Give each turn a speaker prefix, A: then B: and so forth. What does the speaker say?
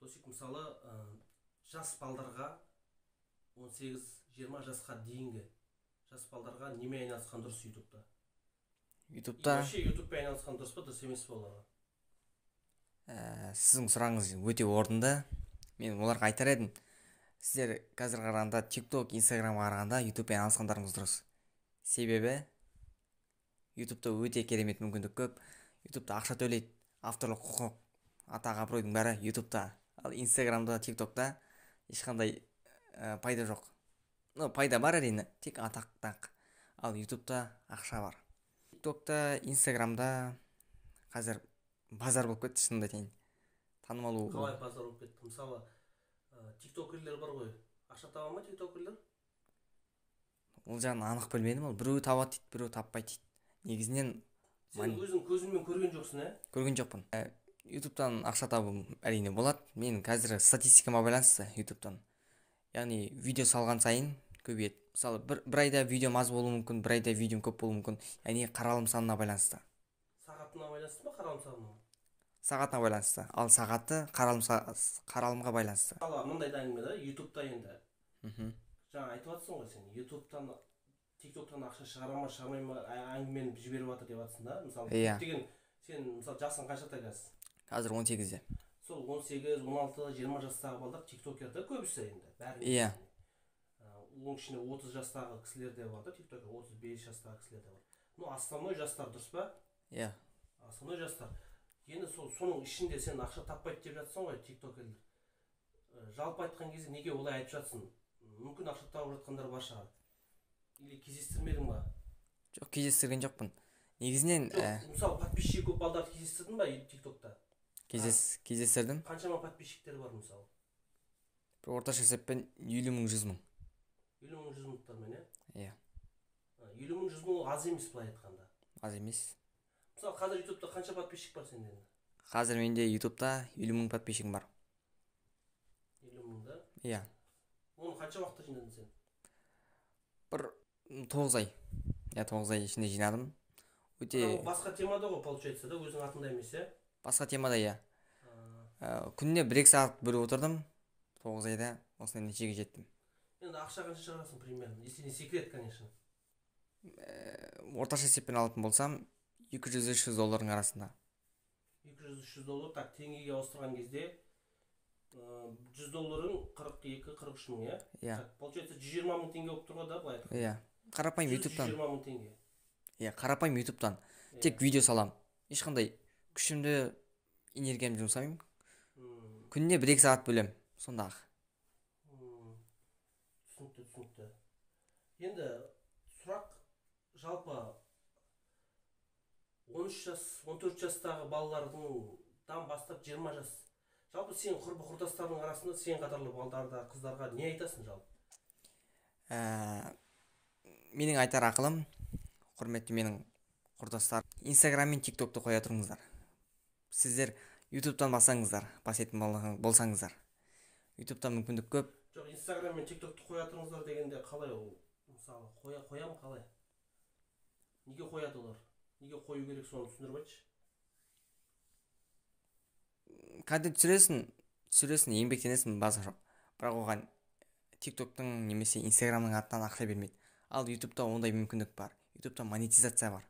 A: Досик, мысалы, жас балдарға 18-20 жасқа дейінгі жас балдарға неме айналысқан дұрыс ютубта?
B: ютубта
A: Вообще ютубпен айналысқан дұрыс па, дұрыс емес па оларға?
B: сіздің сұрағыңыз өте орынды. Мен оларға айтар едім, сіздер қазір қарағанда тикток, инстаграмға қарағанда ютубпен айналысқандарыңыз дұрыс. Себебі ютубта өте керемет мүмкіндік көп. Ютубта ақша төлейді, авторлық құқық, атақ абыройдың бәрі ютубта. Ал инстаграмда, тиктокта ешқандай пайда жоқ. Пайда бар әрине, тек атақ. Ал ютубта ақша бар. Тиктокта, инстаграмда қазір базар болып кетті, шынымды айтайын. Танымал болу.
A: Қалай базар болып кетті? Мысалы, тиктокерлер бар ғой. Ақша таба ма тиктокерлер?
B: Ол жағын анық білмедім. Ол біреу табады дейді, біреу таппайды дейді. Негізінен
A: Сен өзің көзіңмен көрген жоқсың,
B: көрген жоқпын. ютубтан ақша табу әрине болады. Мен қазір статистикама байланысты ютубтан. Яғни видео салған сайын көбейеді. Мысалы, бір айда видеом аз болуы мүмкін, бір айда видеом көп болуы мүмкін. Яғни қаралым санына байланысты.
A: Сағатына байланысты ма, қаралым санына?
B: Сағатына байланысты. Ал сағаты қаралымға байланысты.
A: Мысалы, мындай да әңгіме да, ютубта енді. Жаңа айтып жатсың ғой сен, ютубтан, тиктоктан ақша шығара ма, шығармай ма, әңгімені жіберіп жатыр деп жатсың да. Мысалы, көптеген сен мысалы жасың қаншада қазір?
B: Қазір 18-де.
A: Сол 18, 16, 20 жастағы балдар тиктокерді көбісі енді.
B: Иә.
A: Оның ішінде 30 жастағы кісілер де бар да, тиктокер, 35 жастағы кісілер де бар. Ну, основной жастар дұрыс па?
B: Иә.
A: Основной жастар. Енді соның ішінде сен ақша таппайды деп жатсың ғой тиктокерлер. Жалпы айтқан кезде неге олай айтып жатсың? Мүмкін ақша тауып жатқандар бар шығар. Или кездестірмедің ба?
B: Жоқ, кездестірген жоқпын. Негізінен
A: мысалы, подписчик көп балдарды кездестірдің ба тиктокта?
B: Кездестірдім.
A: Қаншама подписчиктер бар мысалы?
B: Бір орташа есеппен 50 мың, 100 мың.
A: 50 мың, 100 мыңдықтармен,
B: Иә.
A: 50 мың, 100 мың аз емес былай айтқанда.
B: Аз емес.
A: Мысалы, қазір ютубта қанша подписчик бар сенде?
B: Қазір менде ютубта 50 мың подписчигім бар.
A: 50 мың да?
B: Иә.
A: Оны қанша уақытта жинадың сен?
B: Бір 9 ай. Иә, 9 ай ішінде жинадым. Өте
A: басқа темада ғой, получается да, өзің атында емес,
B: басқа темада, иә. Күніне 1-2 сағат бөліп отырдым. 9 айда осындай нәтижеге жеттім.
A: Енді ақша қанша шығарасың примерно? Если не секрет, конечно.
B: Орташа есеппен алатын болсам, $200-300 арасында.
A: 200-300 доллар, так, теңгеге ауыстырған кезде $100 42-43 мың, иә?
B: Иә.
A: Получается 120 мың теңге болып тұрға да, былай айтқанда.
B: Иә. Қарапайым ютубтан.
A: 120 мың теңге.
B: Иә, қарапайым ютубтан. Тек видео салам. Ешқандай күшімді, энергиямды жұмсамаймын. Күніне 1-2 сағат бөлем. Сонда ақ.
A: Түсінікті. Енді сұрақ, жалпы 13 жас, 14 жастағы балалардан бастап 20 жас. Жалпы сен құрдастардың арасында сен қатарлы балдарға, қыздарға не айтасың жалпы?
B: Менің айтар ақылым, құрметті менің құрдастар, инстаграм мен тиктокты қоя тұрыңыздар. Сіздер ютубтан басаңыздар, басетін болсаңыздар. Ютубтан мүмкіндік көп.
A: Жоқ, инстаграм мен тиктокты қоя тұрыңыздар дегенде қалай ол? Мысалы, қоямын қалай? Неге қояды олар? Неге қою керек, соны түсіндіріп айтшы.
B: Контент түсіресің, еңбектенесің, базар жоқ. Бірақ оған тиктоктың немесе инстаграмның атынан ақша бермейді. Ал ютубта ондай мүмкіндік бар. Ютубта монетизация бар.